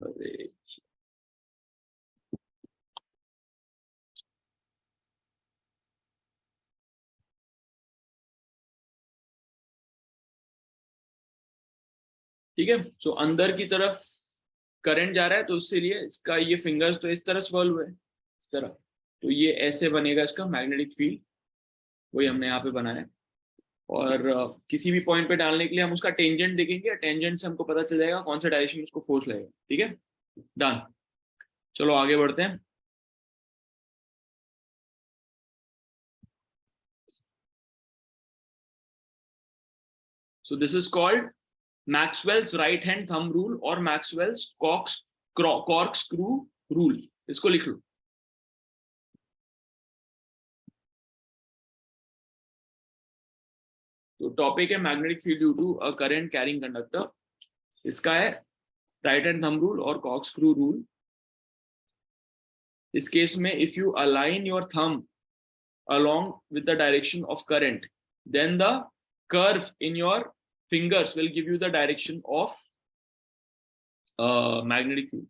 अरे ठीक है। सो अंदर की तरफ करंट जा रहा है, तो इसलिए इसका ये फिंगर्स तो इस तरह स्वर्ल हुए, इस तरह, तो ये ऐसे बनेगा इसका मैग्नेटिक फील्ड। वही हमने यहाँ पे बनाया है। और किसी भी पॉइंट पे डालने के लिए हम उसका टेंजेंट देखेंगे, टेंजेंट से हमको पता चल जाएगा कौन सा डायरेक्शन में उसको फोर्स लगेगा। ठीक है, डन। चलो आगे बढ़ते हैं। So this is called Maxwell's right hand thumb rule और मैक्सवेल्स कॉर्क स्क्रू रूल। इसको लिख लो। तो टॉपिक है magnetic field due to a current carrying conductor. इसका है राइट हैंड थंब रूल और कॉर्क स्क्रू रूल। इस केस में if you align your thumb along with the direction of current, then the curve in your fingers will give you the direction of magnetic field.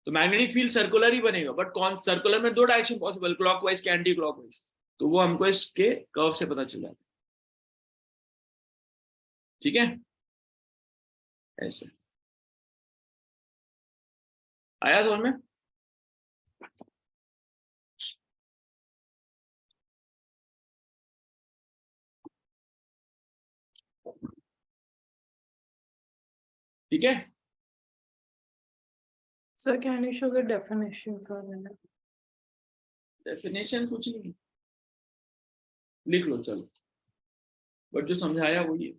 तो magnetic field circular ही बनेगा, but कौन circular में दो direction possible, clockwise के anti clockwise. तो वो हमको इसके कर्व से पता चल जाता है। ठीक है, ऐसे आया समझ में। ठीक है, Sir, can you show the definition for a minute? Definition कुछ नहीं, लिख लो चलो, बट जो समझाया वो ये।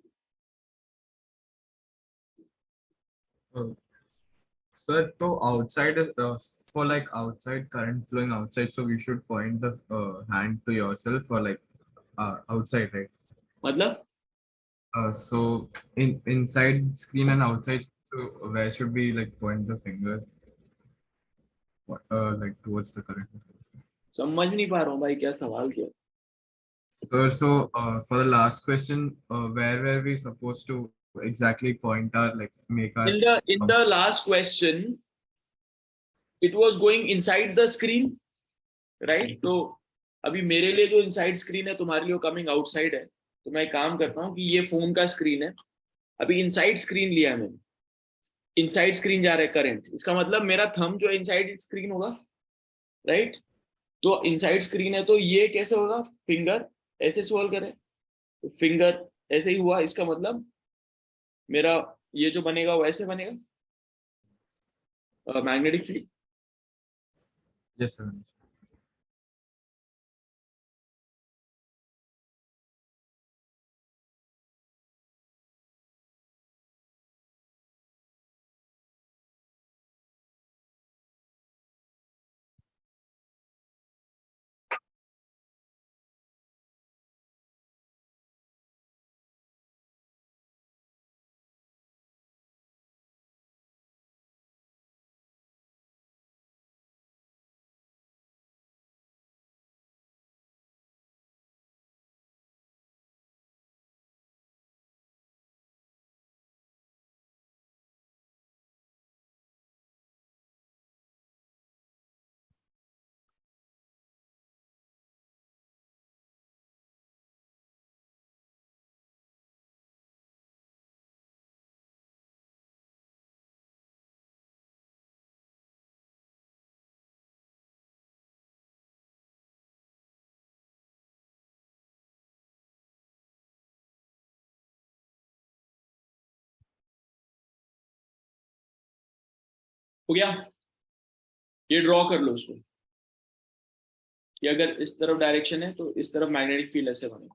Sir, so outside for like outside current flowing outside, so we should point the hand to yourself or like outside, right? मतलब So in inside screen and outside, so where should we like point the finger? Like towards the current. समझ नहीं पा रहा हूँ भाई, क्या सवाल किया। So for the last question, where were we supposed to exactly point our like make our In the last question it was going inside the screen, right? तो अभी मेरे लिए जो इनसाइड स्क्रीन है, तुम्हारे लिए कमिंग आउटसाइड है। तो मैं काम करता हूँ कि ये फोन का स्क्रीन है, अभी इनसाइड स्क्रीन लिया है मैंने, इनसाइड स्क्रीन जा रहा है करंट, इसका मतलब मेरा थंब जो इनसाइड स्क्रीन होगा, राइट? तो इनसाइड स्क्रीन है, तो ये कैसे होगा, फिंगर ऐसे सोल्व करें, तो फिंगर ऐसे ही हुआ, इसका मतलब मेरा ये जो बनेगा वो ऐसे बनेगा मैग्नेटिक फील्ड। yes sir. हो गया, ये ड्रॉ कर लो उसको, कि अगर इस तरफ डायरेक्शन है तो इस तरफ मैग्नेटिक फील्ड ऐसे बनेगा।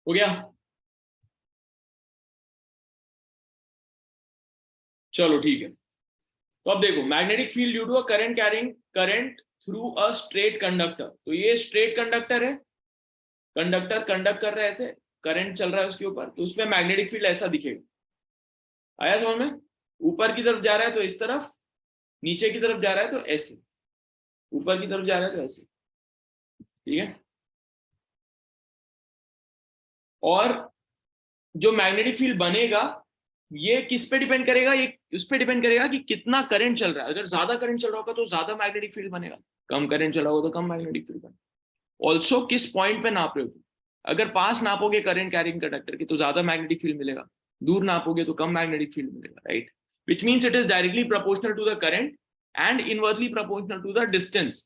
हो गया? चलो ठीक है। तो अब देखो, magnetic field due to a current carrying current through a straight conductor. तो ये स्ट्रेट कंडक्टर है, कंडक्टर कंडक्ट कर रहा है, ऐसे करंट चल रहा है उसके ऊपर, तो उसमें मैग्नेटिक फील्ड ऐसा दिखेगा। आया समझ में? ऊपर की तरफ जा रहा है तो इस तरफ, नीचे की तरफ जा रहा है तो ऐसे, ऊपर की तरफ जा रहा है तो ऐसे, ठीक है। और जो मैग्नेटिक फील्ड बनेगा ये किस पे डिपेंड करेगा? ये उस पे डिपेंड करेगा कि कितना करंट चल रहा है। अगर ज्यादा करंट चल रहा होगा तो ज्यादा मैग्नेटिक फील्ड बनेगा, कम करंट चल रहा होगा तो कम मैग्नेटिक फील्ड बनेगा। ऑल्सो किस पॉइंट पे नाप रहे हो? अगर पास नापोगे करंट कैरिंग कंडक्टर की तो ज्यादा मैग्नेटिक फील्ड मिलेगा, दूर नापोगे तो कम मैग्नेटिक फील्ड मिलेगा, right? Which means it is directly proportional to the current and inversely proportional to the distance.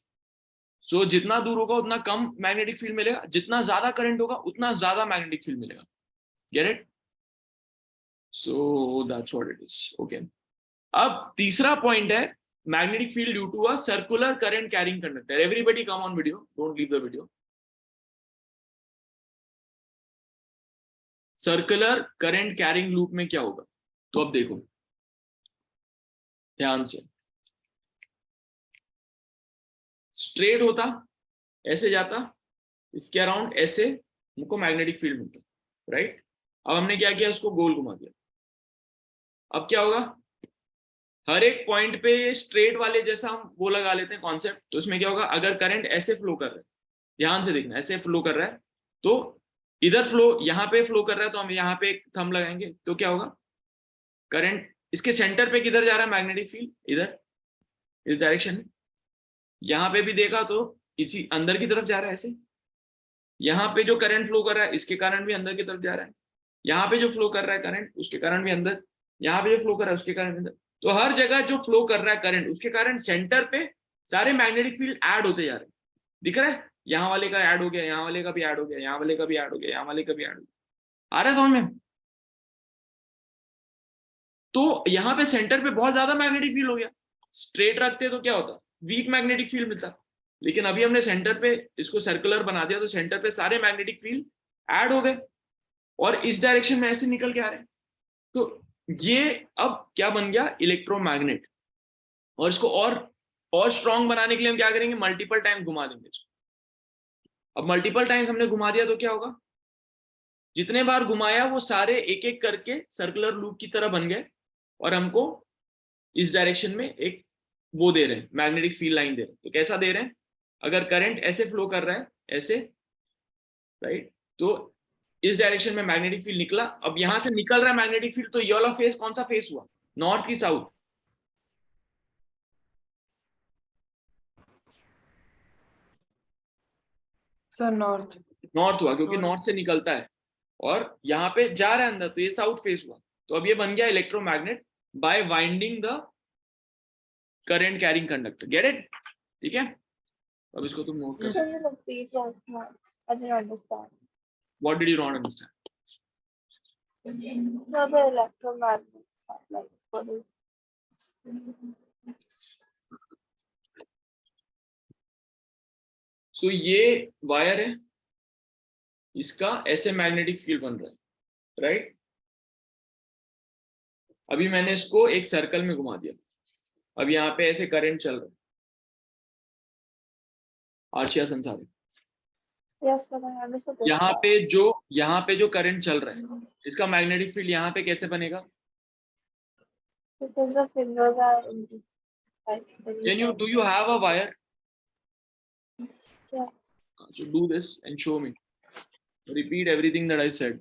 So जितना दूर होगा उतना कम मैग्नेटिक फील्ड मिलेगा, जितना ज्यादा करंट होगा उतना ज्यादा मैग्नेटिक फील्ड मिलेगा। Get it? So that's what it is. Okay. अब तीसरा पॉइंट है magnetic field due to a circular current carrying conductor. Everybody come on video, don't leave the video. Circular current carrying loop में क्या होगा? तो अब देखो ध्यान से, स्ट्रेट होता, ऐसे जाता, इसके अराउंड ऐसे हमको मैग्नेटिक फील्ड मिलता, राइट? अब हमने क्या किया, इसको गोल घुमा दिया। अब क्या होगा, हर एक पॉइंट पे स्ट्रेट वाले जैसा हम वो लगा लेते हैं कॉन्सेप्ट। तो इसमें क्या होगा, अगर करंट ऐसे फ्लो कर रहा है, ध्यान से देखना, ऐसे फ्लो कर रहा है, तो इधर फ्लो, यहाँ पे फ्लो कर रहा है तो हम यहाँ पे एक थंब लगाएंगे, तो क्या होगा, करंट इसके सेंटर पे किधर जा रहा है मैग्नेटिक फील्ड, इधर, इस डायरेक्शन में। यहाँ पे भी देखा तो इसी अंदर की तरफ जा रहा है ऐसे। यहाँ पे जो करंट फ्लो कर रहा है इसके कारण भी अंदर की तरफ जा रहा है, यहाँ पे जो फ्लो कर रहा है करंट उसके कारण भी अंदर, यहाँ पे जो फ्लो कर रहा है उसके कारण अंदर। तो हर जगह जो फ्लो कर रहा है करंट उसके कारण सेंटर पे सारे मैग्नेटिक फील्ड ऐड होते जा रहे हैं। दिख रहा है? यहाँ वाले का ऐड हो गया, यहाँ वाले का भी ऐड हो गया, यहाँ वाले का भी ऐड हो गया, यहाँ वाले का भी ऐड हो गया। आ रहा है समझ में? तो यहाँ पे सेंटर पे बहुत ज्यादा मैग्नेटिक फील्ड हो गया। स्ट्रेट रखते तो क्या होता, वीक मैग्नेटिक फील्ड मिलता। लेकिन अभी हमने सेंटर पे इसको सर्कुलर बना दिया तो सेंटर पे सारे मैग्नेटिक फील्ड ऐड हो गए और इस डायरेक्शन में ऐसे निकल के आ रहे हैं। तो ये अब क्या बन गया, इलेक्ट्रोमैग्नेट। और इसको और स्ट्रॉन्ग बनाने के लिए हम क्या करेंगे, मल्टीपल टाइम घुमा देंगे इसको। अब मल्टीपल टाइम्स हमने घुमा दिया तो क्या होगा, जितने बार घुमाया वो सारे एक एक करके सर्कुलर लूप की तरह बन गए और हमको इस डायरेक्शन में एक वो दे रहे हैं, मैग्नेटिक फील्ड लाइन दे रहे हैं। तो कैसा दे रहे हैं, अगर करंट ऐसे फ्लो कर रहा है ऐसे, राइट, तो इस डायरेक्शन में मैग्नेटिक फील्ड निकला। अब यहां से निकल रहा है मैग्नेटिक फील्ड, तो ये वाला फेस कौन सा फेस हुआ, नॉर्थ की साउथ? Sir north. नॉर्थ हुआ, क्योंकि North. नॉर्थ से निकलता है और यहाँ पे जा रहा है अंदर, तो ये साउथ फेस हुआ। तो अब ये बन गया electromagnet by winding the current carrying conductor. Get it? ठीक है, अब इसको तुम नोट कर Yes. सकते। Can you repeat last one? I didn't understand. What did you not understand? No, the electromagnet, like what is? सो ये वायर है, इसका ऐसे मैग्नेटिक फील्ड बन रहा है, राइट? अभी मैंने इसको एक सर्कल में घुमा दिया, अब यहाँ पे ऐसे करंट चल रहा है, आर्शिया संसार। Yes, sir, I understood this यहाँ part. पे जो करंट चल रहा है इसका मैग्नेटिक फील्ड यहाँ पे कैसे बनेगा? Because the fingers are in the like. Do you have a wire? Yeah. So do this and show me. Repeat everything that I said.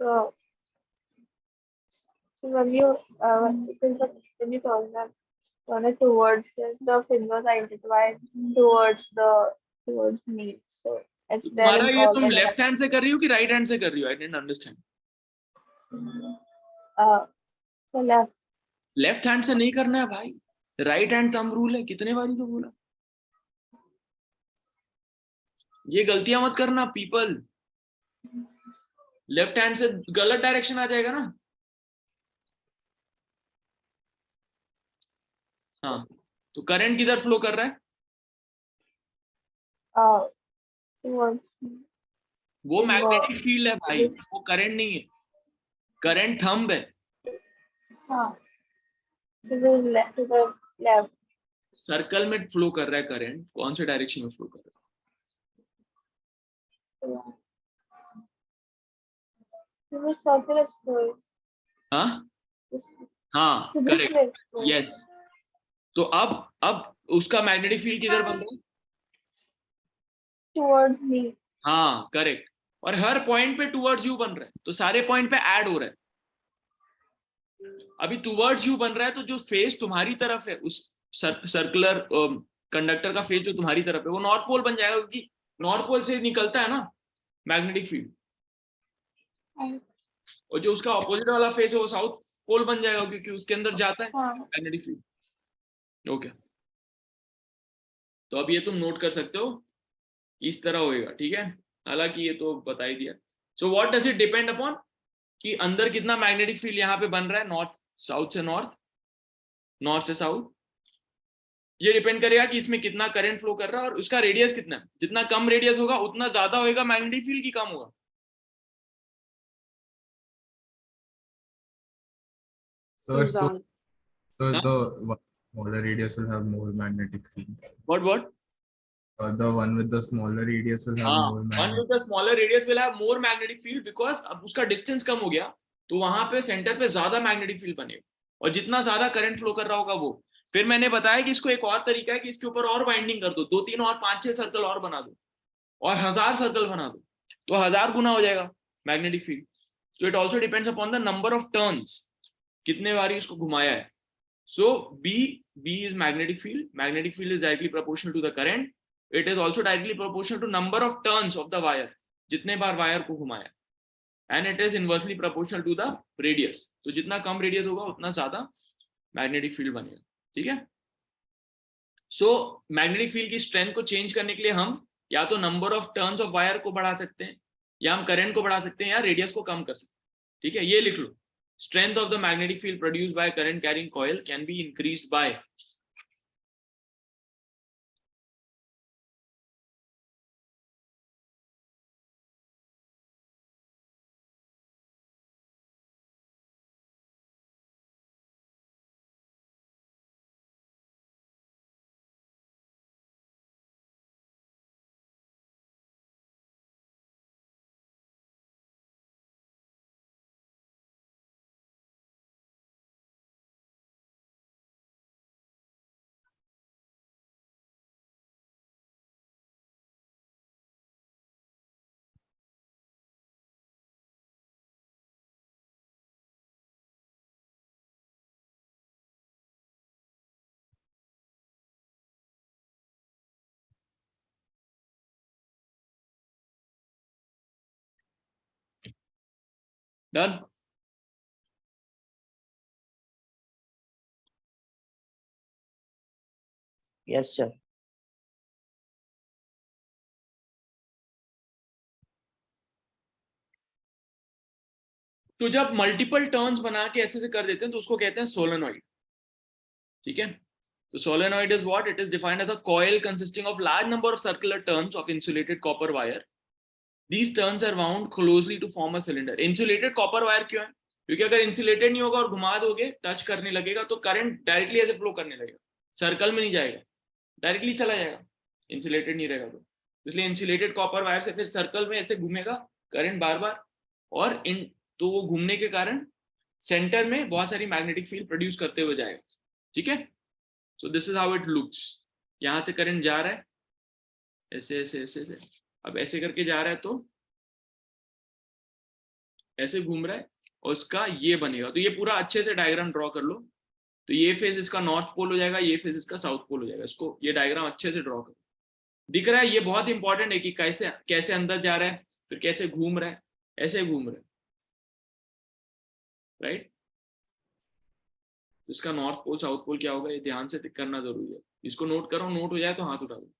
So, so when you when you turn it towards it, the fingers are intertwined towards me. So it's तो there तुम्हारा in ये all तुम the left directions. Hand से कर रही हो कि right hand से कर रही हो? I didn't understand. So left. Left hand से नहीं करना है भाई, राइट हैंड थंब रूल है, कितने बारी तो बोला। ये गलतियां मत करना पीपल, लेफ्ट हैंड से गलत डायरेक्शन आ जाएगा ना। हाँ, तो करंट किधर फ्लो कर रहा है? Towards वो in मैग्नेटिक फील्ड है भाई, this- वो करंट नहीं है, करंट थंब है। to the left. सर्कल में फ्लो कर रहा है करंट, कौन से डायरेक्शन में फ्लो कर रहा To the circle is going. है? हाँ This- हाँ So this correct, way. it's going. Yes. तो अब उसका मैग्नेटिक फील्ड किधर बन रहा है? Towards me. हाँ करेक्ट, और हर पॉइंट पे टुवर्ड्स यू बन रहा है, तो सारे पॉइंट पे ऐड हो रहा है। अभी टुवर्ड्स यू बन रहा है, तो जो फेस तुम्हारी तरफ है, उस सर्कुलर कंडक्टर का फेस जो तुम्हारी तरफ है, वो नॉर्थ पोल बन जाएगा, क्योंकि नॉर्थ पोल से निकलता है ना मैग्नेटिक फील्ड, And, और जो उसका ऑपोजिट वाला फेस है वो साउथ पोल बन जाएगा, क्योंकि उसके अंदर जाता है मैग्नेटिक फील्ड। ओके, तो अब ये तुम नोट कर सकते हो, इस तरह होएगा, ठीक है। हालांकि ये तो बता ही दिया। So what does it depend upon, कि अंदर कितना मैग्नेटिक फील्ड यहाँ पे बन रहा है, नॉर्थ साउथ से नॉर्थ, नॉर्थ से साउथ। ये डिपेंड करेगा कि इसमें कितना करंट फ्लो कर रहा है और उसका रेडियस कितना है। जितना कम रेडियस होगा उतना ज्यादा होएगा मैग्नेटिक फील्ड, की कम होगा? So Example. the smaller radius will have more magnetic field. What The one with the smaller radius will have more one magnetic. With the smaller radius will have more magnetic field, because अब उसका distance कम हो गया, तो वहां पे centre पे ज्यादा magnetic field बनेगा, और जितना ज्यादा करंट फ्लो कर रहा होगा वो। फिर मैंने बताया कि इसको एक और तरीका है कि इसके ऊपर और वाइंडिंग कर दो, 2 3 और 5 6 सर्कल और बना दो, और 1000 सर्कल बना दो, तो 1000 गुना हो जाएगा magnetic field. So it also depends upon the number of turns, कितने बारी उसको घुमाया है। सो B is magnetic field. Magnetic field is directly proportional to the current. It is also directly proportional to number of turns of the wire, जितने बार wire को घुमाया, and it is inversely proportional to the radius. तो जितना कम radius होगा उतना ज्यादा magnetic field बनेगा, ठीक है। सो मैग्नेटिक फील्ड की स्ट्रेंथ को चेंज करने के लिए हम या तो number of turns of wire को बढ़ा सकते हैं, या हम करंट को बढ़ा सकते हैं, या रेडियस को कम कर सकते हैं, ठीक है। ये लिख लो, strength of the magnetic field produced by a current carrying coil can be increased by done। Yes, sir. तो जब मल्टीपल टर्न्स बना के ऐसे से कर देते हैं तो उसको कहते हैं सोलेनॉइड, ठीक है। तो solenoid is what, it is defined as a coil consisting of large number of circular turns of insulated copper wire. These turns are wound closely to form a cylinder. Insulated copper wire क्यों है? क्योंकि अगर insulated नहीं होगा और घुमा दोगे, touch करने लगेगा, तो करंट डायरेक्टली ऐसे फ्लो करने लगेगा, सर्कल में नहीं जाएगा, डायरेक्टली चला जाएगा, इंसुलेटेड नहीं रहेगा तो। इसलिए इंसुलेटेड कॉपर वायर से फिर सर्कल में ऐसे घूमेगा करंट बार बार, और तो वो घूमने के कारण सेंटर में बहुत सारी मैग्नेटिक फील्ड प्रोड्यूस करते हुए जाएगा, ठीक है। सो this is how it looks. यहां से करंट जा रहा है ऐसे ऐसे ऐसे ऐसे, अब ऐसे करके जा रहा है, तो ऐसे घूम रहा है और इसका ये बनेगा। तो ये पूरा अच्छे से डायग्राम ड्रॉ कर लो। तो ये फेस इसका नॉर्थ पोल हो जाएगा, ये फेस इसका साउथ पोल हो जाएगा। इसको ये डायग्राम अच्छे से ड्रॉ करो। दिख रहा है? ये बहुत इंपॉर्टेंट है कि कैसे कैसे अंदर जा रहा है, फिर कैसे घूम रहा है, ऐसे घूम रहा है, राइट। तो इसका नॉर्थ पोल साउथ पोल क्या होगा, ये ध्यान से करना जरूरी है। इसको नोट करो, नोट हो जाए तो हाथ उठा दो।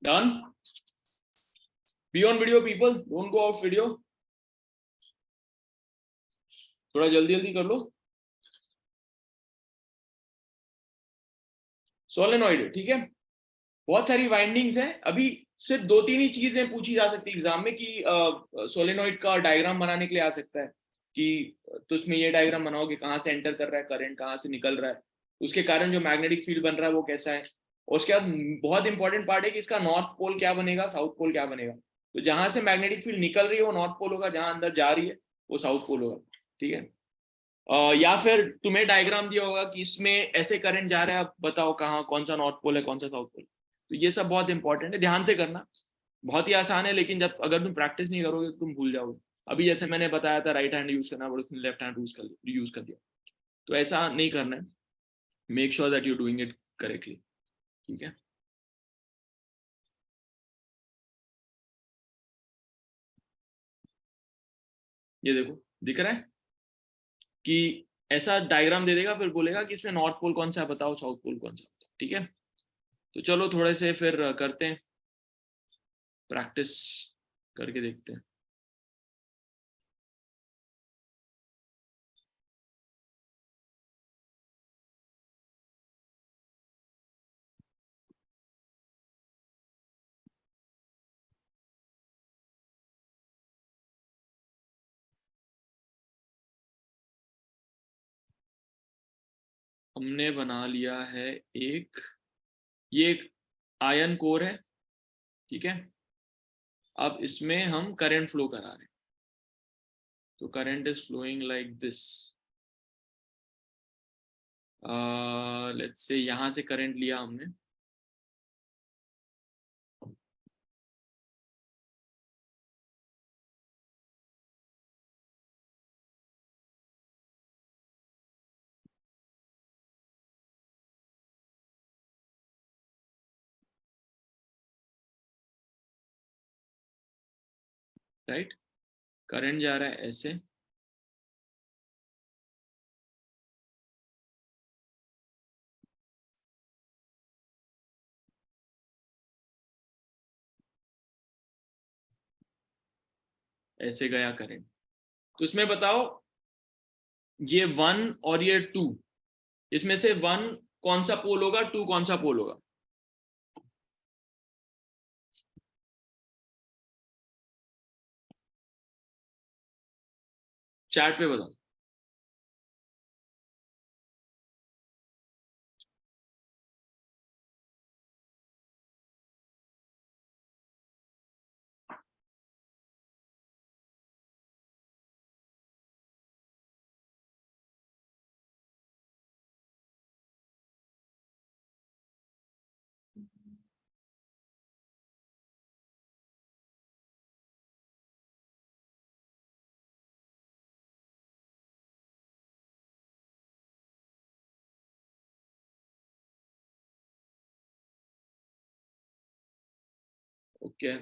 Done. Be on video people, don't go of video. थोड़ा जल्दी जल्दी कर लो। सोलेनॉइड, ठीक है। बहुत सारी वाइंडिंग्स हैं। अभी सिर्फ 2-3 ही चीजें पूछी जा सकती है एग्जाम में कि सोलेनॉइड का डायग्राम बनाने के लिए आ सकता है कि तो उसमें ये डायग्राम बनाओगे, कहाँ से एंटर कर रहा है करंट, कहाँ से निकल रहा है, उसके कारण जो मैग्नेटिक फील्ड बन रहा है वो कैसा है। और उसके बाद बहुत इंपॉर्टेंट पार्ट है कि इसका नॉर्थ पोल क्या बनेगा, साउथ पोल क्या बनेगा। तो जहां से मैग्नेटिक फील्ड निकल रही है वो नॉर्थ पोल होगा, जहां अंदर जा रही है वो साउथ पोल होगा, ठीक है। या फिर तुम्हें डायग्राम दिया होगा कि इसमें ऐसे करंट जा रहा है, आप बताओ कहाँ कौन सा नॉर्थ पोल है कौन सा साउथ पोल। तो ये सब बहुत इंपॉर्टेंट है, ध्यान से करना। बहुत ही आसान है, लेकिन जब अगर तुम प्रैक्टिस नहीं करोगे तो तुम भूल जाओगे। अभी जैसे मैंने बताया था राइट हैंड यूज करना, बट उसने लेफ्ट हैंड यूज कर दिया। तो ऐसा नहीं करना है। Make sure that you doing it correctly. ठीक है, ये देखो दिख रहा है कि ऐसा डायग्राम दे देगा, फिर बोलेगा कि इसमें नॉर्थ पोल कौन सा है बताओ, साउथ पोल कौन सा है। ठीक है, तो चलो थोड़े से फिर करते हैं, प्रैक्टिस करके देखते हैं। हमने बना लिया है एक, ये एक आयन कोर है। ठीक है, अब इसमें हम करंट फ्लो करा रहे हैं। तो current is flowing like this. Let's say यहां से करंट लिया हमने, राइट। करंट जा रहा है ऐसे, ऐसे गया करंट। तो इसमें बताओ ये 1 और ये 2, इसमें से 1 कौन सा पोल होगा, 2 कौन सा पोल होगा? चैट पे बताओ। ओके,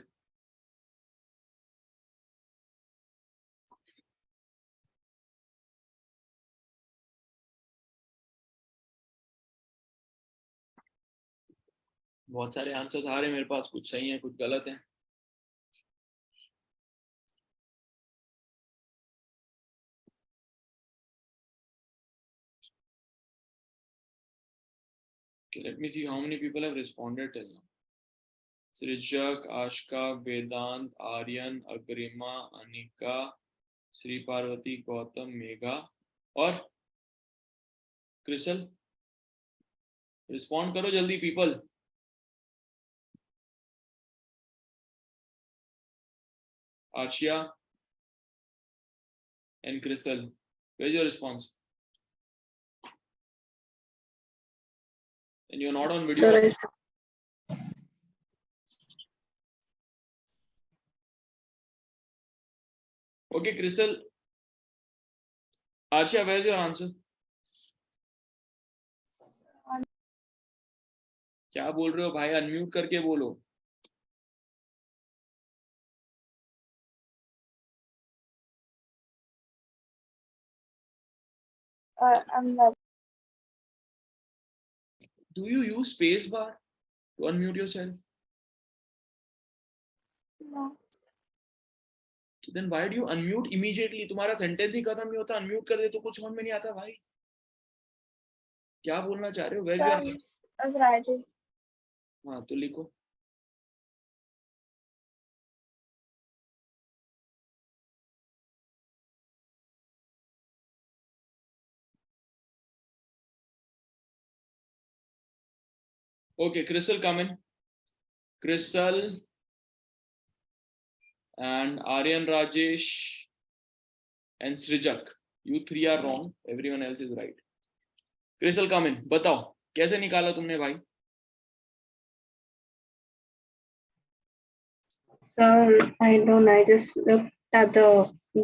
बहुत सारे आंसर्स आ रहे हैं मेरे पास, कुछ सही है कुछ गलत है। Okay, let me see how many people have responded till now. सृजक, आशका, वेदांत, आर्यन, अग्रिमा, अनिका, श्री पार्वती, गौतम, मेघा और क्रिसल। रिस्पॉन्ड करो जल्दी people. Arshiya and CRISIL, where is your response? And you're not on video. Sir, Okay, Crystal. Arshia, where is your answer? क्या बोल रहे हो भाई, unmute करके बोलो। I'm not. Do you use space bar to unmute yourself? No. So then why do you unmute immediately? तुम्हारा sentence ही खत्म नहीं होता, अनम्यूट कर दे तो कुछ समझ में नहीं आता भाई। क्या बोलना चाह रहे हो? Where is your answer? I was writing. हाँ तो लिखो। Okay, Crystal, come in. Crystal and Aryan, Rajesh and Srijak. You three are wrong. Everyone else is right. Crystal, come in. बताओ कैसे निकाला तुमने भाई? Sir, I don't know. I just looked at the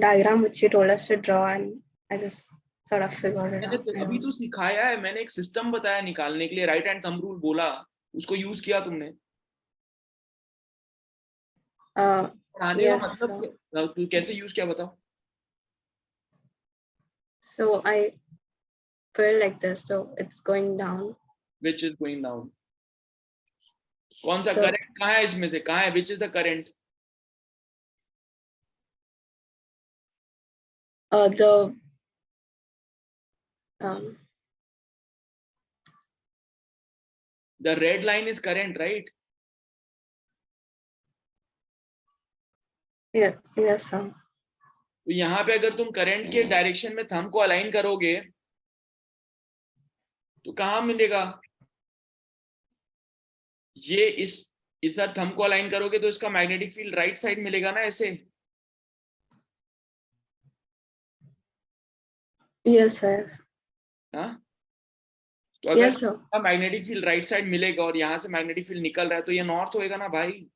diagram which you told us to draw, and I just sort of figured it मैंने out. तो अभी तो सिखाया है, मैंने एक सिस्टम बताया निकालने के लिए, राइट हैंड थंब रूल बोला, उसको यूज किया तुमने। पढ़ाने का Yes, मतलब क्या? तू कैसे यूज किया बताओ? So I feel like this, so it's going down. Which is going down? कौन सा So- करंट कहाँ है इसमें से? कहाँ है? Which is the current? The The red line is current, right? yes, sir. तो यहाँ पे अगर तुम करंट के डायरेक्शन में थंब को अलाइन करोगे तो कहाँ मिलेगा? ये इस तरह थंब को अलाइन करोगे तो इसका मैग्नेटिक फील्ड राइट साइड मिलेगा ना ऐसे। Yes, sir. हाँ, तो अगर Yes, sir. Magnetic field right side मिलेगा और यहाँ से मैग्नेटिक फील्ड निकल रहा है तो ये नॉर्थ होएगा ना भाई।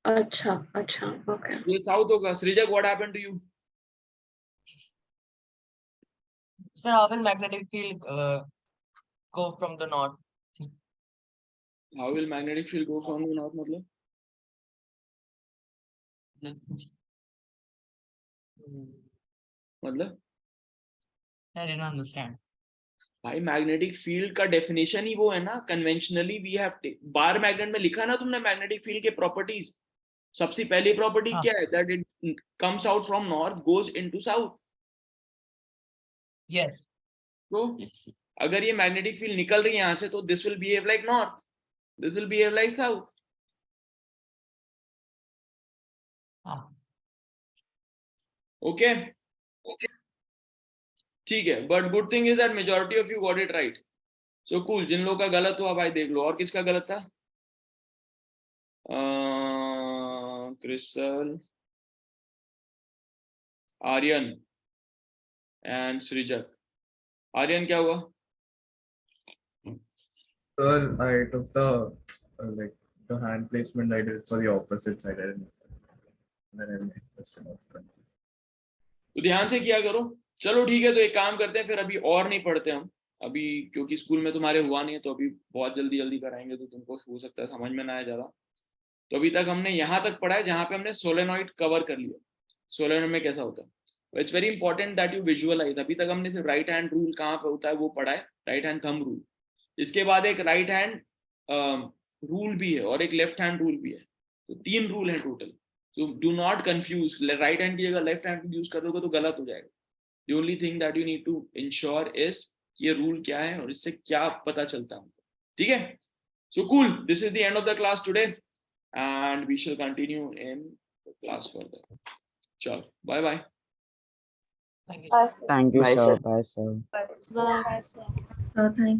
अच्छा, okay. ये साउथ होगा। Srijak, what happened to you? Sir, how will magnetic field go from the north? How will magnetic field go from the north मतलब? मतलब I didn't understand. भाई मैग्नेटिक फील्ड का डेफिनेशन ही वो है ना, conventionally we have bar magnet में लिखा ना तुमने मैग्नेटिक फील्ड के प्रॉपर्टीज। सबसे पहली प्रॉपर्टी हाँ. क्या है? That it comes out from north goes into south. Yes. तो अगर ये मैग्नेटिक फील्ड निकल रही है यहाँ से तो this will behave like north, this will behave like south. हाँ. ओके ठीक है, but good thing is that majority of you got it right. So cool. जिन लोगों का गलत हुआ भाई देख लो। और किसका गलत था? Crystal, Aryan and Srijak. आर्यन क्या हुआ? Sir, I took the like the hand placement I did for the opposite side. I didn't. Then I made question outcome. तो ध्यान से किया करो। चलो ठीक है, तो एक काम करते हैं फिर, अभी और नहीं पढ़ते हम अभी, क्योंकि स्कूल में तुम्हारे हुआ नहीं है तो अभी बहुत जल्दी जल्दी कराएंगे तो तुमको हो सकता है समझ में ना आए ज़्यादा। तो अभी तक हमने यहाँ तक पढ़ा है जहाँ पे हमने सोलेनॉइड कवर कर लिया। सोलेनॉइड में कैसा होता है, it's very important that you visualize. अभी तक हमने सिर्फ राइट हैंड रूल कहाँ पे होता है वो पढ़ा है, राइट हैंड थंब रूल। इसके बाद एक राइट हैंड रूल भी है और एक लेफ्ट हैंड रूल भी है, तो 3 रूल है total. So do not confuse, right hand की जगह लेफ्ट हैंड यूज करोगे तो गलत हो जाएगा। The only thing that you need to ensure is ये रूल क्या है और इससे क्या पता चलता है, ठीक है? So cool, this is the end of the class today and we shall continue in the class further. चलो, bye bye. Thank you. Bye, Thank you, Bye, sir. sir. Bye, sir. Bye. Thank you.